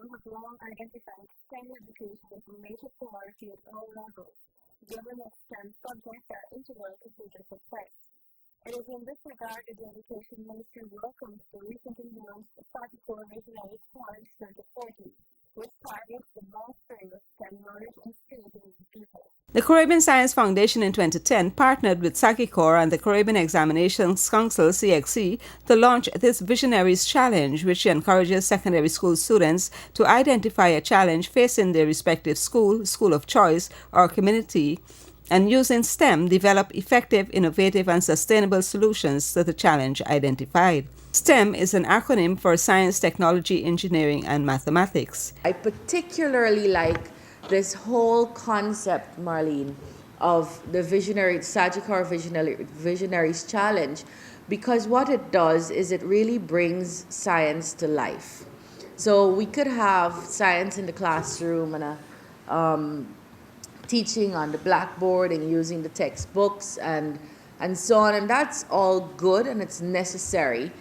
have long identified STEM education as a major priority at all levels, given that STEM subjects are integral to future success. It is in this regard that the Education Ministry welcomes the recently launched Sagicor Visionary Challenge 2040, which targets the mastering of STEM knowledge and skills in young people. The Caribbean Science Foundation in 2010 partnered with Sagicor and the Caribbean Examinations Council (CXC) to launch this Visionaries Challenge, which encourages secondary school students to identify a challenge facing their respective school, school of choice, or community, and using STEM develop effective, innovative, and sustainable solutions to the challenge identified. STEM is an acronym for Science, Technology, Engineering, and Mathematics. I particularly like this whole concept, Marlene, of the Sagicor Visionaries Challenge, because what it does is it really brings science to life. So we could have science in the classroom and teaching on the blackboard and using the textbooks and so on, and that's all good and it's necessary.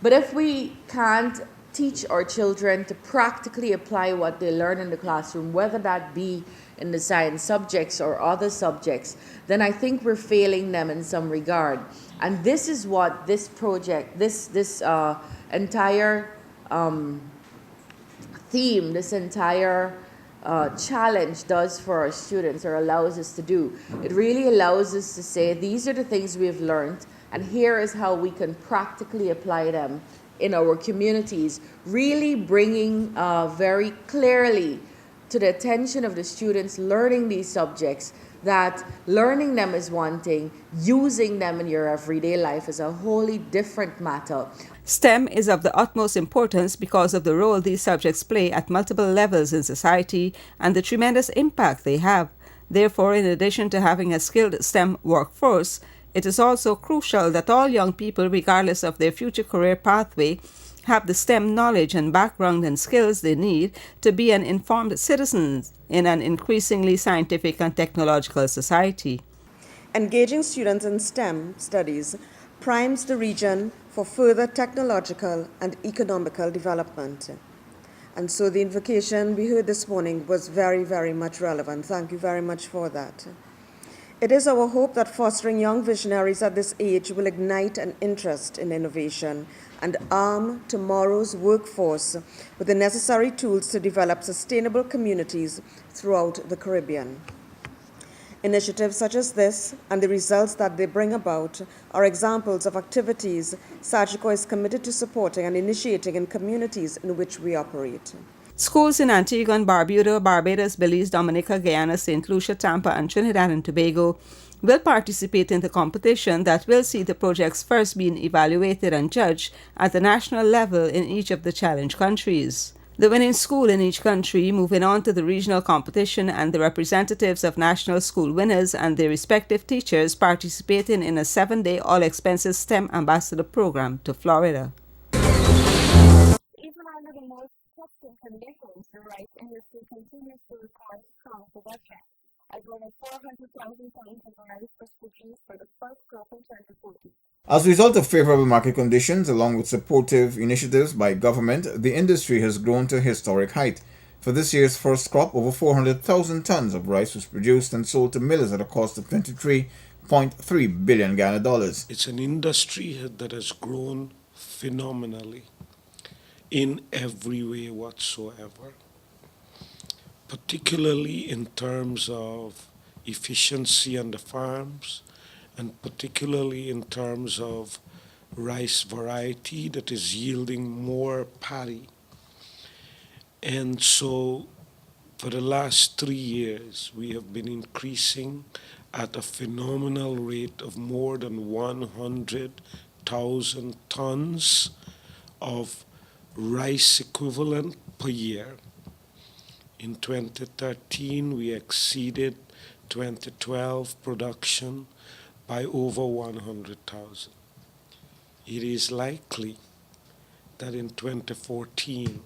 But if we can't teach our children to practically apply what they learn in the classroom, whether that be in the science subjects or other subjects, then I think we're failing them in some regard. And this is what this project, this entire theme, this entire challenge does for our students, or allows us to do. It really allows us to say, these are the things we've learned, and here is how we can practically apply them in our communities, really bringing very clearly to the attention of the students learning these subjects that learning them is one thing, using them in your everyday life is a wholly different matter. STEM is of the utmost importance because of the role these subjects play at multiple levels in society and the tremendous impact they have. Therefore, in addition to having a skilled STEM workforce, it is also crucial that all young people, regardless of their future career pathway, have the STEM knowledge and background and skills they need to be an informed citizen in an increasingly scientific and technological society. Engaging students in STEM studies primes the region for further technological and economical development. And so the invocation we heard this morning was very, very much relevant. Thank you very much for that. It is our hope that fostering young visionaries at this age will ignite an interest in innovation and arm tomorrow's workforce with the necessary tools to develop sustainable communities throughout the Caribbean. Initiatives such as this and the results that they bring about are examples of activities Sagicor is committed to supporting and initiating in communities in which we operate. Schools in Antigua and Barbuda, Barbados, Belize, Dominica, Guyana, St. Lucia, Tampa, and Trinidad and Tobago will participate in the competition that will see the projects first being evaluated and judged at the national level in each of the challenge countries. The winning school in each country moving on to the regional competition, and the representatives of national school winners and their respective teachers participating in a 7-day all-expenses STEM ambassador program to Florida. Even under the most testing conditions, the rice industry continues to record strong production, as over 400,000 tons of rice was produced for the first crop in 2040. As a result of favorable market conditions, along with supportive initiatives by government, the industry has grown to a historic height. For this year's first crop, over 400,000 tons of rice was produced and sold to millers at a cost of $23.3 billion Ghana dollars. It's an industry that has grown phenomenally in every way whatsoever, particularly in terms of efficiency on the farms, and particularly in terms of rice variety that is yielding more paddy. And so for the last 3 years, we have been increasing at a phenomenal rate of more than 100,000 tons of rice equivalent per year. In 2013, we exceeded 2012 production by over 100,000. It is likely that in 2014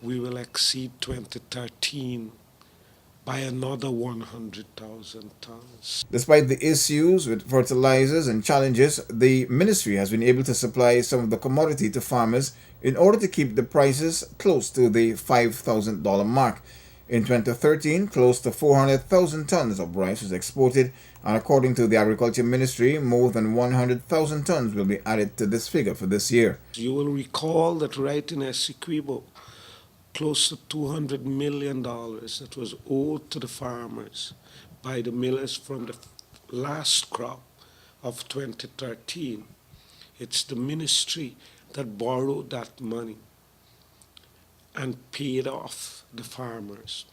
we will exceed 2013 by another 100,000 tons. Despite the issues with fertilizers and challenges, the ministry has been able to supply some of the commodity to farmers in order to keep the prices close to the $5,000 mark. In 2013, close to 400,000 tons of rice was exported, and according to the Agriculture Ministry, more than 100,000 tons will be added to this figure for this year. You will recall that right in Essequibo, close to $200 million that was owed to the farmers by the millers from the last crop of 2013. It's the ministry that borrowed that money and paid off the farmers.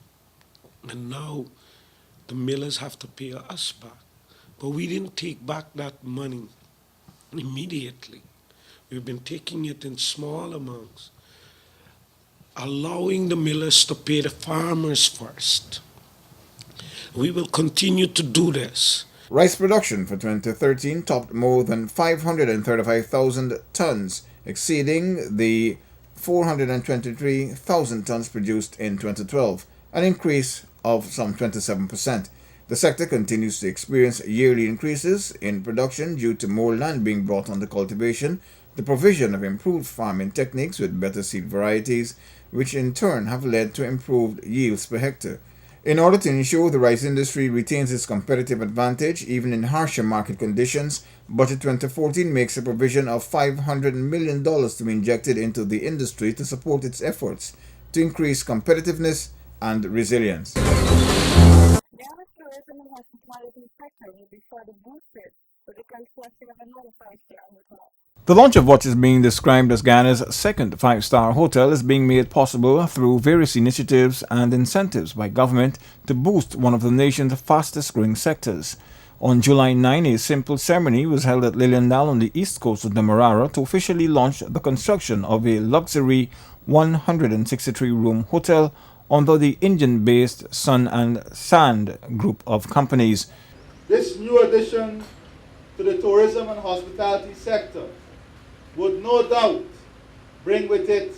And now the millers have to pay us back. But we didn't take back that money immediately. We've been taking it in small amounts, allowing the millers to pay the farmers first. We will continue to do this. Rice production for 2013 topped more than 535,000 tons, exceeding the 423,000 tons produced in 2012, an increase of some 27%. The sector continues to experience yearly increases in production due to more land being brought under cultivation, the provision of improved farming techniques with better seed varieties, which in turn have led to improved yields per hectare. In order to ensure the rice industry retains its competitive advantage even in harsher market conditions, Budget 2014 makes a provision of $500 million to be injected into the industry to support its efforts to increase competitiveness and resilience. The tourism and hospitality sector will be further boosted with the construction of another five-star hotel. The launch of what is being described as Ghana's second five-star hotel is being made possible through various initiatives and incentives by government to boost one of the nation's fastest-growing sectors. On July 9, a simple ceremony was held at Liliendal on the east coast of Demerara to officially launch the construction of a luxury 163-room hotel under the Indian-based Sun and Sand group of companies. This new addition to the tourism and hospitality sector would no doubt bring with it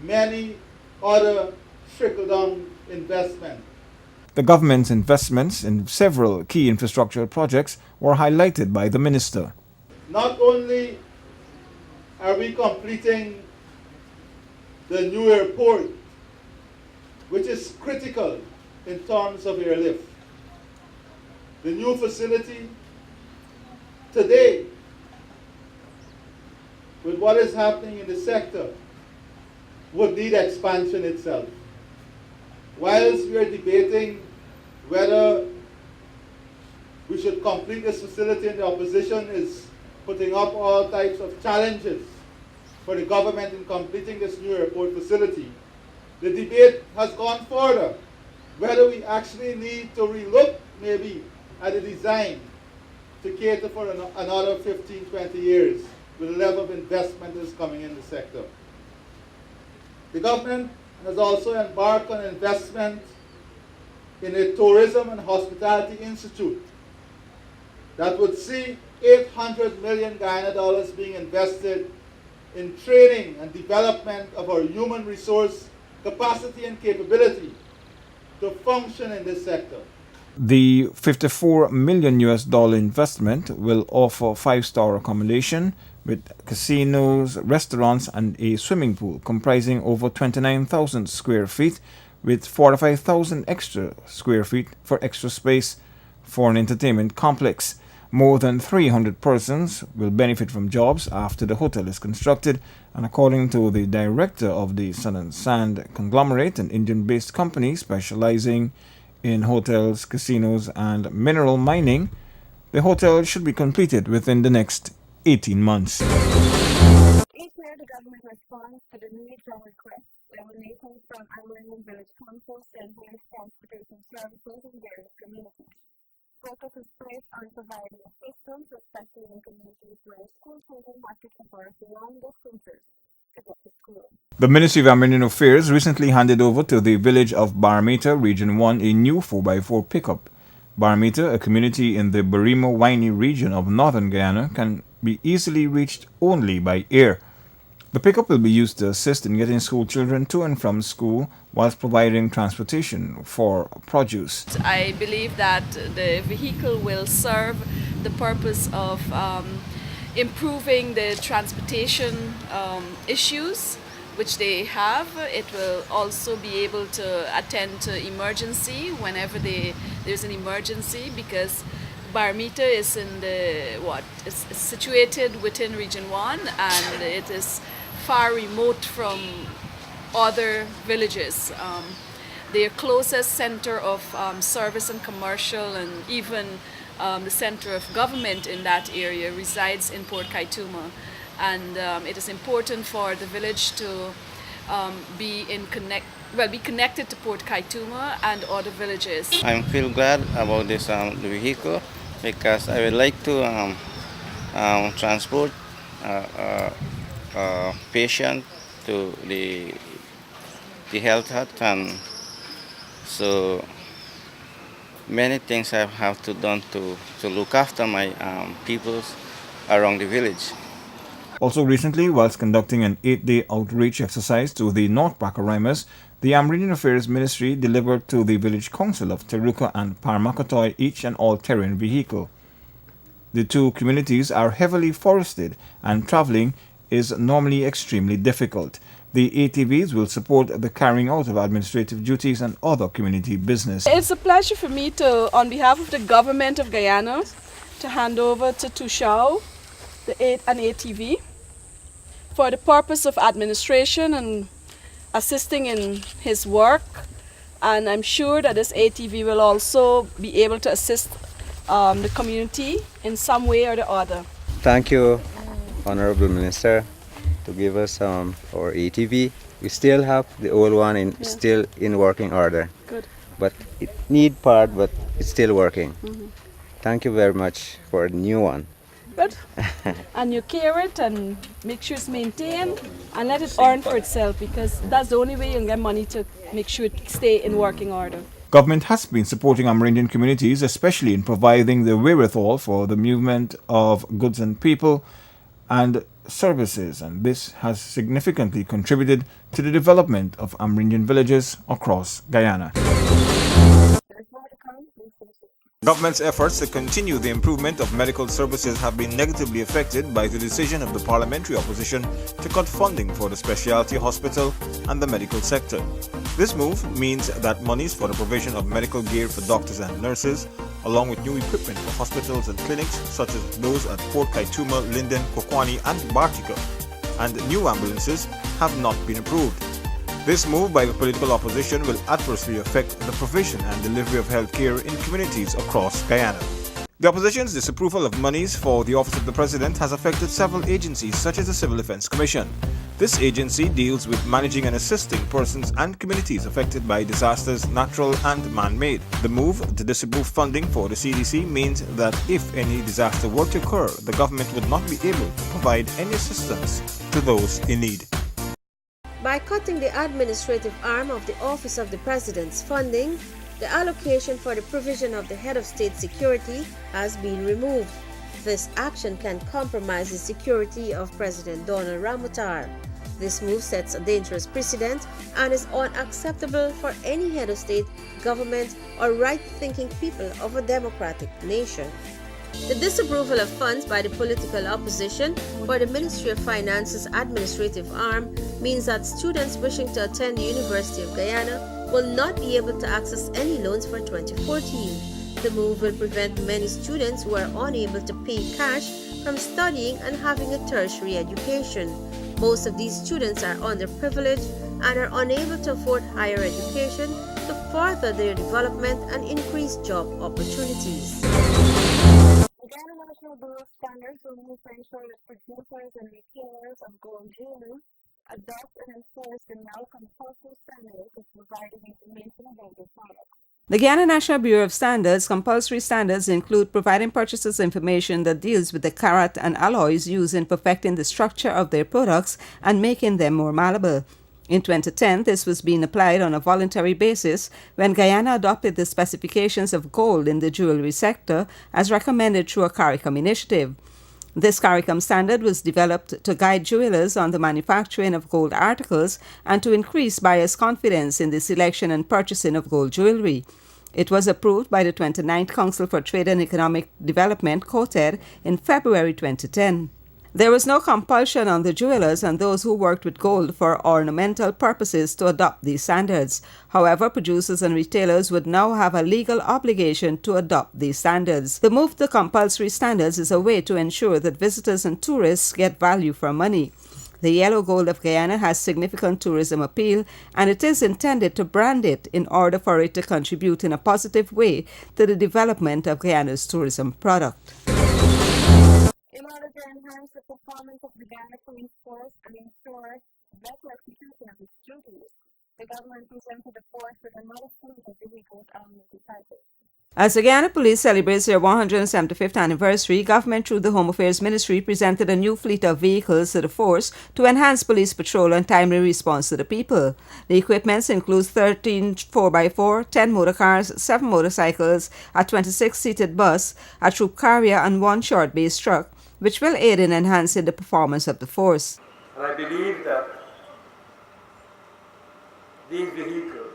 many other trickle-down investments. The government's investments in several key infrastructure projects were highlighted by the minister. Not only are we completing the new airport, which is critical in terms of airlift, the new facility today, with what is happening in the sector, would need expansion itself. Whilst we are debating whether we should complete this facility, and the opposition is putting up all types of challenges for the government in completing this new airport facility, the debate has gone further, whether we actually need to relook maybe at the design to cater for another 15, 20 years with the level of investment that is coming in the sector. The government has also embarked on investment in a tourism and hospitality institute that would see 800 million Ghana dollars being invested in training and development of our human resource capacity and capability to function in this sector. The $54 million investment will offer five-star accommodation with casinos, restaurants, and a swimming pool comprising over 29,000 square feet with 45,000 extra square feet for extra space for an entertainment complex. More than 300 persons will benefit from jobs after the hotel is constructed, and according to the director of the Sun and Sand conglomerate, an Indian-based company specializing in hotels, casinos, and mineral mining, the hotel should be completed within the next 18 months. Each year, the government responds to the needs and requests emanating from Amarillo Village Council and various transportation services in various communities. Focus is placed on providing assistance, especially in communities where school children have to traverse long distances to get to school. The Ministry of Amerindian Affairs recently handed over to the village of Baramita, Region 1, a new 4x4 pickup. Baramita, a community in the Barima-Waini region of northern Guyana, can be easily reached only by air. The pickup will be used to assist in getting school children to and from school whilst providing transportation for produce. I believe that the vehicle will serve the purpose of improving the transportation issues which they have. It will also be able to attend to emergency whenever there's an emergency, because Barmita is is situated within Region 1, and it is far remote from other villages. Their closest center of service and commercial, and even the center of government in that area, resides in Port Kaituma. And it is important for the village to be connected to Port Kaituma and other villages. I feel glad about this vehicle, because I would like to transport patient to the health hut, and so many things I have to done to look after my peoples around the village. Also recently, whilst conducting an 8-day outreach exercise to the North Pacaraimers, the Amerindian Affairs Ministry delivered to the Village Council of Teruka and Paramakatoy each an all-terrain vehicle. The two communities are heavily forested, and travelling is normally extremely difficult. The ATVs will support the carrying out of administrative duties and other community business. It's a pleasure for me to, on behalf of the government of Guyana, to hand over to Tushao an ATV for the purpose of administration and assisting in his work. And I'm sure that this ATV will also be able to assist the community in some way or the other. Thank you, Honorable Minister, to give us our ATV. We still have the old one still in working order. Good. But it need part, but it's still working. Thank you very much for the new one. Good. And you care it and make sure it's maintained and let it earn for itself, because that's the only way you can get money to make sure it stay in working order. Government has been supporting Amerindian communities, especially in providing the wherewithal for the movement of goods and people and services, and this has significantly contributed to the development of Amerindian villages across Guyana. Government's efforts to continue the improvement of medical services have been negatively affected by the decision of the parliamentary opposition to cut funding for the specialty hospital and the medical sector. This move means that monies for the provision of medical gear for doctors and nurses, along with new equipment for hospitals and clinics such as those at Port Kaituma, Linden, Kokwani and Bartica, and new ambulances have not been approved. This move by the political opposition will adversely affect the provision and delivery of health care in communities across Guyana. The opposition's disapproval of monies for the Office of the President has affected several agencies such as the Civil Defense Commission. This agency deals with managing and assisting persons and communities affected by disasters, natural and man-made. The move to disapprove funding for the CDC means that if any disaster were to occur, the government would not be able to provide any assistance to those in need. By cutting the administrative arm of the Office of the President's funding, the allocation for the provision of the Head of State Security has been removed. This action can compromise the security of President Donald Ramotar. This move sets a dangerous precedent and is unacceptable for any head of state, government, or right-thinking people of a democratic nation. The disapproval of funds by the political opposition for the Ministry of Finance's administrative arm means that students wishing to attend the University of Guyana will not be able to access any loans for 2014. The move will prevent many students who are unable to pay cash from studying and having a tertiary education. Most of these students are underprivileged and are unable to afford higher education to further their development and increase job opportunities. The Guyana National Bureau of Standards will move to ensure that producers and retailers of gold jewelry adopt and enforce the now compulsory standards of providing information about the product. The Guyana National Bureau of Standards compulsory standards include providing purchasers information that deals with the karat and alloys used in perfecting the structure of their products and making them more malleable. In 2010, this was being applied on a voluntary basis when Guyana adopted the specifications of gold in the jewelry sector as recommended through a CARICOM initiative. This CARICOM standard was developed to guide jewelers on the manufacturing of gold articles and to increase buyers' confidence in the selection and purchasing of gold jewelry. It was approved by the 29th Council for Trade and Economic Development, COTED, in February 2010. There was no compulsion on the jewelers and those who worked with gold for ornamental purposes to adopt these standards. However, producers and retailers would now have a legal obligation to adopt these standards. The move to compulsory standards is a way to ensure that visitors and tourists get value for money. The yellow gold of Guyana has significant tourism appeal, and it is intended to brand it in order for it to contribute in a positive way to the development of Guyana's tourism product. In order to enhance the performance of the Guyana Police Force and ensure better execution of its duties, the government presented the force with another fleet of vehicles armed motorcycles. As the Guyana Police celebrates their 175th anniversary, government through the Home Affairs Ministry presented a new fleet of vehicles to the force to enhance police patrol and timely response to the people. The equipments include 13 4x4, 10 motorcars, 7 motorcycles, a 26-seated bus, a troop carrier and 1 short-base truck, which will aid in enhancing the performance of the force. And I believe that these vehicles,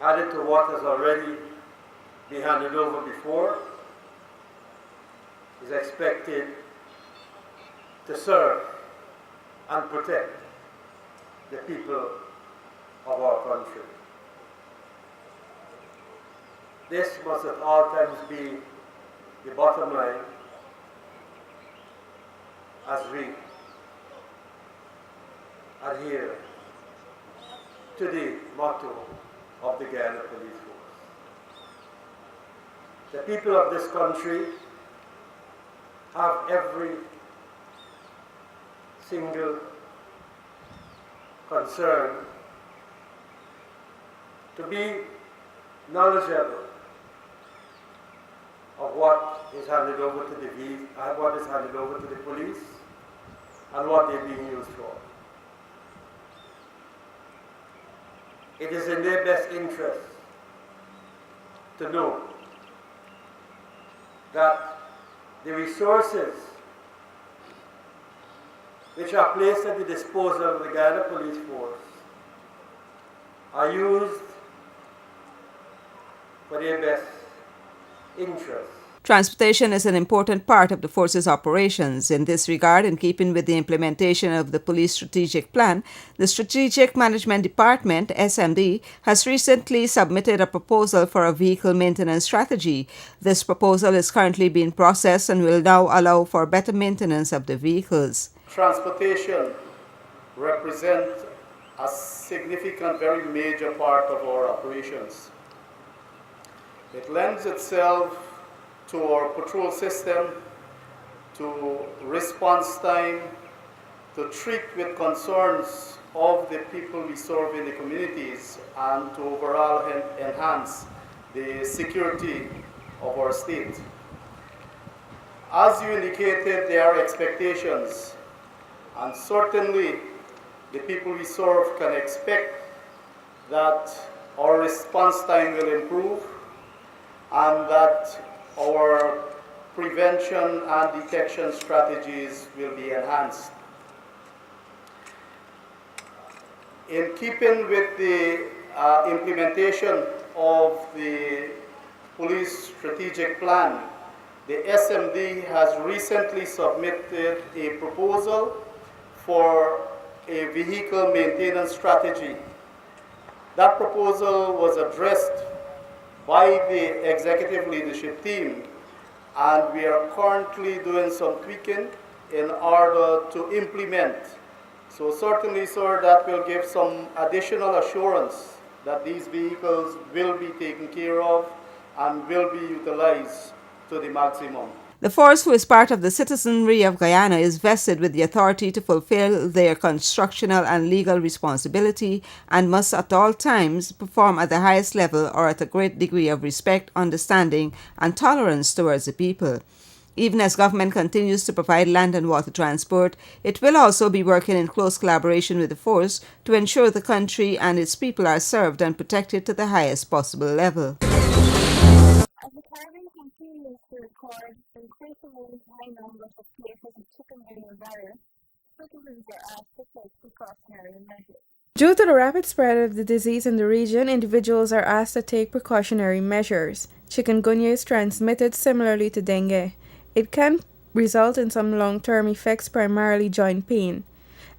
added to what has already been handed over before, is expected to serve and protect the people of our country. This must at all times be the bottom line as we adhere to the motto of the Guyana Police Force. The people of this country have every single concern to be knowledgeable of what is handed over to the police and what they're being used for. It is in their best interest to know that the resources which are placed at the disposal of the Guyana Police Force are used for their best interest. Transportation is an important part of the force's operations. In this regard, in keeping with the implementation of the Police Strategic Plan, the Strategic Management Department, SMD, has recently submitted a proposal for a vehicle maintenance strategy. This proposal is currently being processed and will now allow for better maintenance of the vehicles. Transportation represents a significant, very major part of our operations. It lends itself to our patrol system, to response time, to treat with concerns of the people we serve in the communities, and to overall enhance the security of our state. As you indicated, there are expectations, and certainly the people we serve can expect that our response time will improve and that our prevention and detection strategies will be enhanced. In keeping with the implementation of the Police Strategic Plan, the SMD has recently submitted a proposal for a vehicle maintenance strategy. That proposal was addressed by the executive leadership team, and we are currently doing some tweaking in order to implement. So certainly, sir, that will give some additional assurance that these vehicles will be taken care of and will be utilized to the maximum. The force, who is part of the citizenry of Guyana, is vested with the authority to fulfill their constitutional and legal responsibility and must at all times perform at the highest level or at a great degree of respect, understanding, and tolerance towards the people. Even as government continues to provide land and water transport, it will also be working in close collaboration with the force to ensure the country and its people are served and protected to the highest possible level. As the Caribbean continues to record record increasingly high numbers of cases of chikungunya virus, citizens are asked to take precautionary measures. Due to the rapid spread of the disease in the region, individuals are asked to take precautionary measures. Chikungunya is transmitted similarly to dengue. It can result in some long-term effects, primarily joint pain.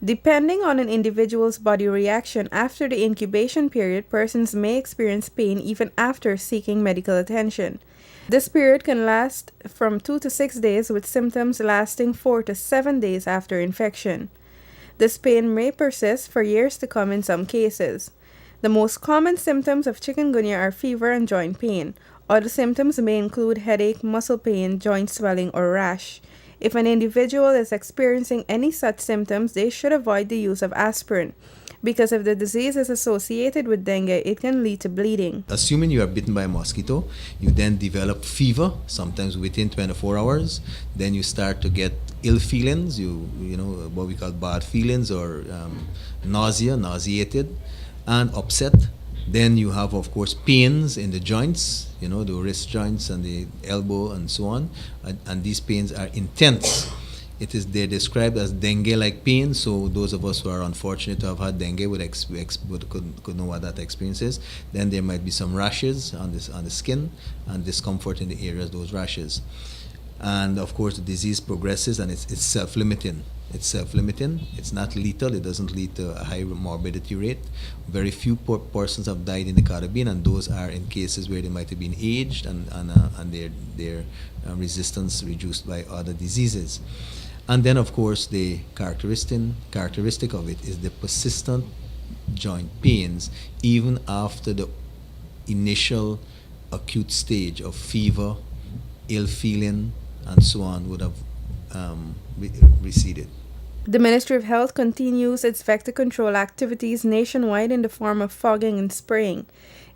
Depending on an individual's body reaction after the incubation period, persons may experience pain even after seeking medical attention. This period can last from 2 to 6 days, with symptoms lasting 4 to 7 days after infection. This pain may persist for years to come in some cases. The most common symptoms of chikungunya are fever and joint pain. Other symptoms may include headache, muscle pain, joint swelling, or rash. If an individual is experiencing any such symptoms, they should avoid the use of aspirin, because if the disease is associated with dengue, it can lead to bleeding. Assuming you are bitten by a mosquito, you then develop fever, sometimes within 24 hours. Then you start to get ill feelings, you know, what we call bad feelings, or nauseated, and upset. Then you have, of course, pains in the joints, you know, the wrist joints and the elbow and so on. And these pains are intense. They're described as dengue-like pain, so those of us who are unfortunate to have had dengue could know what that experience is. Then there might be some rashes on the skin and discomfort in the areas of those rashes. And of course, the disease progresses, and it's self-limiting. It's not lethal. It doesn't lead to a high morbidity rate. Very few persons have died in the Caribbean, and those are in cases where they might have been aged and their resistance reduced by other diseases. And then, of course, the characteristic of it is the persistent joint pains, even after the initial acute stage of fever, ill feeling, and so on would have receded. The Ministry of Health continues its vector control activities nationwide in the form of fogging and spraying.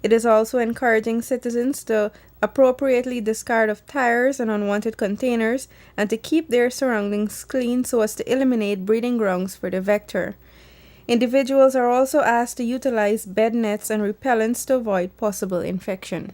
It is also encouraging citizens to appropriately discard of tires and unwanted containers, and to keep their surroundings clean so as to eliminate breeding grounds for the vector. Individuals are also asked to utilize bed nets and repellents to avoid possible infection.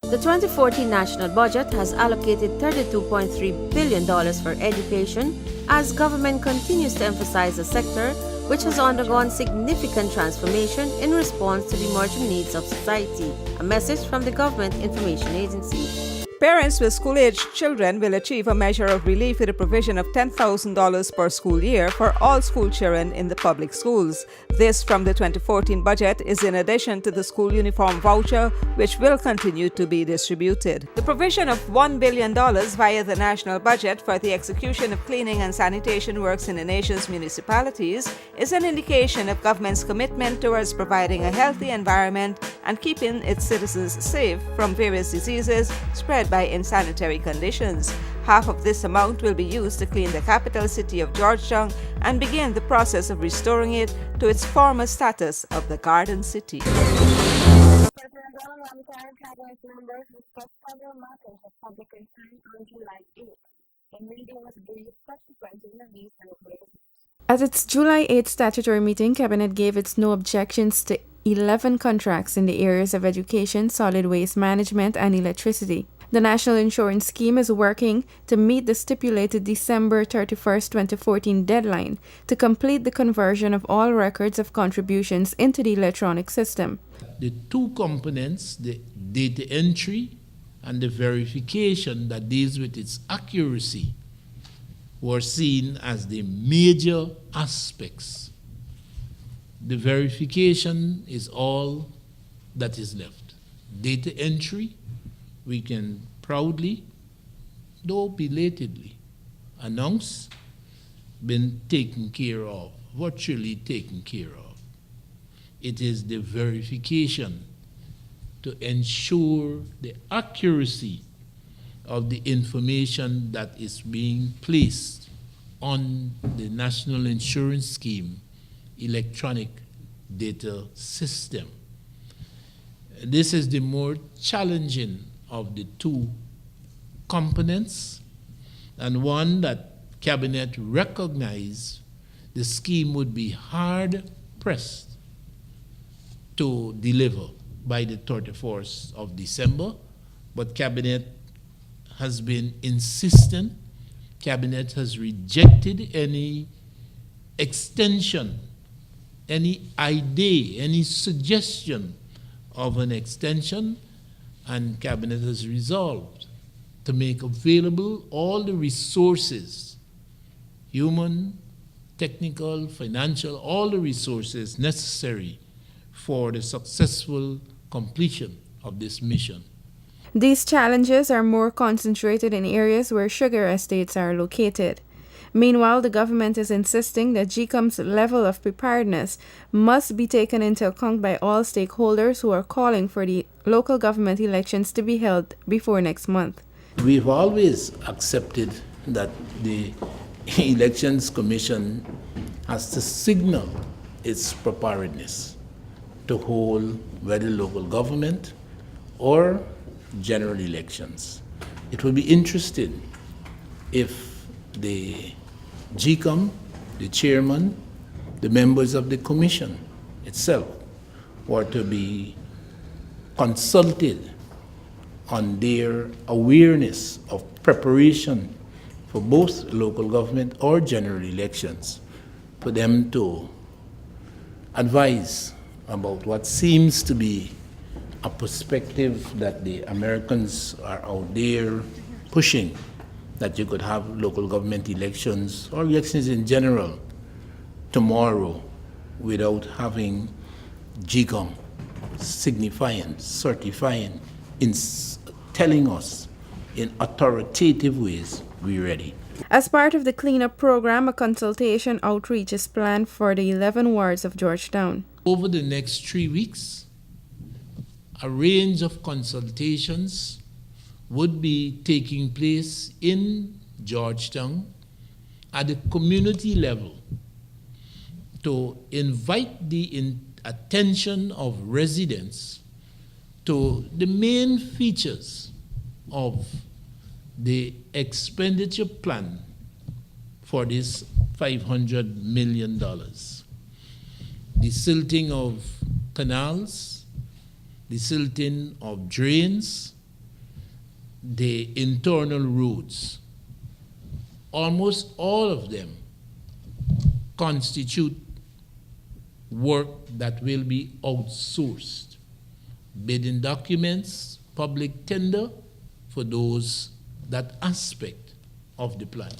The 2014 national budget has allocated $32.3 billion for education as government continues to emphasize the sector, which has undergone significant transformation in response to the emerging needs of society. A message from the Government Information Agency. Parents with school-aged children will achieve a measure of relief with the provision of $10,000 per school year for all school children in the public schools. This from the 2014 budget is in addition to the school uniform voucher, which will continue to be distributed. The provision of $1 billion via the national budget for the execution of cleaning and sanitation works in the nation's municipalities is an indication of government's commitment towards providing a healthy environment and keeping its citizens safe from various diseases spread by insanitary conditions. Half of this amount will be used to clean the capital city of Georgetown and begin the process of restoring it to its former status of the Garden City. President Donald Trump and cabinet members discussed several matters of public concern on July 8th. A meeting was briefed subsequent to the release of the visit. At its July 8th statutory meeting, Cabinet gave its no objections to 11 contracts in the areas of education, solid waste management, and electricity. The National Insurance Scheme is working to meet the stipulated December 31st, 2014 deadline to complete the conversion of all records of contributions into the electronic system. The two components, the data entry and the verification that deals with its accuracy, were seen as the major aspects. The verification is all that is left. Data entry, we can proudly, though belatedly, announce, been taken care of, virtually taken care of. It is the verification to ensure the accuracy of the information that is being placed on the National Insurance Scheme electronic data system. This is the more challenging of the two components, and one that Cabinet recognized the scheme would be hard pressed to deliver by the 31st of December, but Cabinet has been insistent. Cabinet has rejected any extension, any idea, any suggestion of an extension, and Cabinet has resolved to make available all the resources, human, technical, financial, all the resources necessary for the successful completion of this mission. These challenges are more concentrated in areas where sugar estates are located. Meanwhile, the government is insisting that GCOM's level of preparedness must be taken into account by all stakeholders who are calling for the local government elections to be held before next month. We've always accepted that the Elections Commission has to signal its preparedness to hold whether local government or general elections. It will be interesting if the GCOM, the chairman, the members of the commission itself were to be consulted on their awareness of preparation for both local government or general elections, for them to advise about what seems to be a perspective that the Americans are out there pushing, that you could have local government elections or elections in general tomorrow without having GCOM signifying, certifying, telling us in authoritative ways we're ready. As part of the cleanup program, a consultation outreach is planned for the 11 wards of Georgetown. Over the next 3 weeks, a range of consultations would be taking place in Georgetown at the community level to invite the attention of residents to the main features of the expenditure plan for this $500 million. The silting of canals, the silting of drains, the internal roads. Almost all of them constitute work that will be outsourced. Bidding documents, public tender for that aspect of the plan.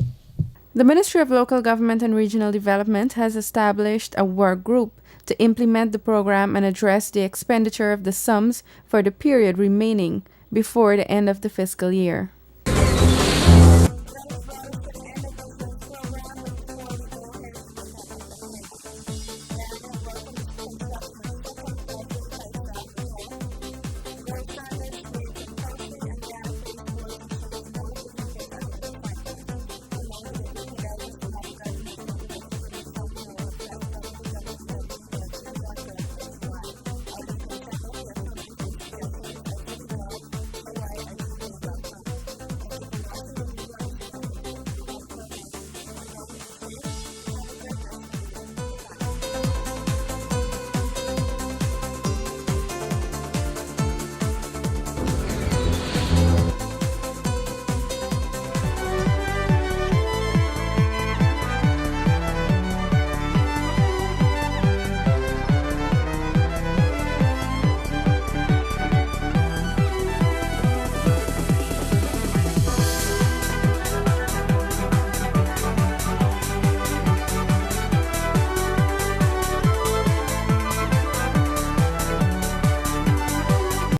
The Ministry of Local Government and Regional Development has established a work group to implement the program and address the expenditure of the sums for the period remaining before the end of the fiscal year.